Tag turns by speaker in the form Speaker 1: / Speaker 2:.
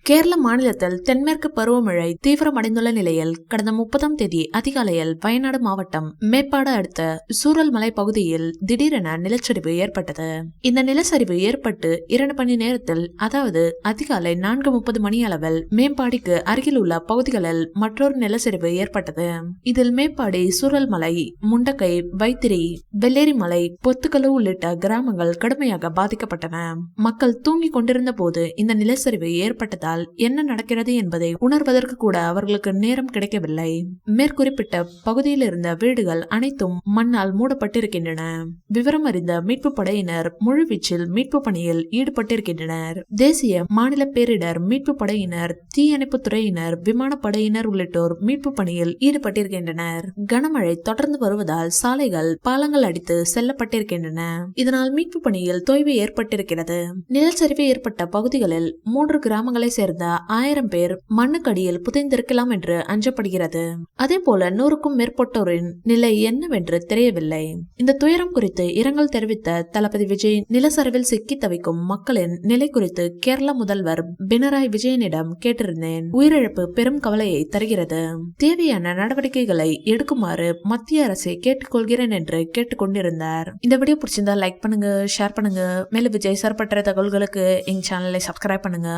Speaker 1: கேரள மாநிலத்தில் தென்மேற்கு பருவமழை தீவிரமடைந்துள்ள நிலையில் கடந்த 30ஆம் தேதி அதிகாலையில் வயநாடு மாவட்டம் மேப்பாடு அடுத்த சூரல்மலை பகுதியில் திடீரென நிலச்சரிவு ஏற்பட்டது. இந்த நிலச்சரிவு ஏற்பட்டு 2 மணி நேரத்தில், அதாவது அதிகாலை 4:30 மணி அளவில் மேம்பாடிக்கு அருகில் உள்ள பகுதிகளில் மற்றொரு நிலச்சரிவு ஏற்பட்டது. இதில் மேப்பாடி, சூரல்மலை, முண்டக்கை, வைத்திரி, வெள்ளேரிமலை, பொத்துக்கலு உள்ளிட்ட கிராமங்கள் கடுமையாக பாதிக்கப்பட்டன. மக்கள் தூங்கிக் கொண்டிருந்த போது இந்த நிலச்சரிவு ஏற்பட்டதால் என்ன நடக்கிறது என்பதை உணர்வதற்கு கூட அவர்களுக்கு நேரம் கிடைக்கவில்லை. மேற்குறிப்பிட்ட பகுதியில் இருந்த வீடுகள் அனைத்தும் மண்ணால் மூடப்பட்டிருக்கின்றன. விவரம் அறிந்த மீட்பு படையினர் முழுவீச்சில் மீட்பு பணியில் ஈடுபட்டிருக்கின்றனர். தேசிய, மாநில பேரிடர் மீட்பு படையினர், தீயணைப்பு துறையினர், விமானப்படையினர் உள்ளிட்டோர் மீட்பு பணியில் ஈடுபட்டிருக்கின்றனர். கனமழை தொடர்ந்து வருவதால் சாலைகள், பாலங்கள் அடித்து செல்லப்பட்டிருக்கின்றன. இதனால் மீட்பு பணியில் தொய்வு ஏற்பட்டிருக்கிறது. நிலச்சரிவு ஏற்பட்ட பகுதிகளில் 3 கிராமங்களை சேர்ந்த 1000 பேர் மண்ணுக்கடியில் புதைந்திருக்கலாம் என்று அஞ்சப்படுகிறது. அதே போல 100க்கும் மேற்பட்டோரின் நிலை என்னவென்று தெரியவில்லை. இந்த துயரம் குறித்து இரங்கல் தெரிவித்த தளபதி விஜய், நிலச்சரிவில் சிக்கி தவிக்கும் மக்களின் நிலை குறித்து கேரள முதல்வர் பினராயி விஜயனிடம் கேட்டிருந்தேன். உயிரிழப்பு பெரும் கவலையை தருகிறது. தேவையான நடவடிக்கைகளை எடுக்குமாறு மத்திய அரசை கேட்டுக்கொள்கிறேன் என்று கேட்டுக்கொண்டிருந்தார். இந்த வீடியோ பிடிச்சிருந்தா லைக் பண்ணுங்க, ஷேர் பண்ணுங்க. மேலும் விஜய் சார் பற்றிய தகவல்களுக்கு எங்க சேனலை சப்ஸ்கிரைப் பண்ணுங்க.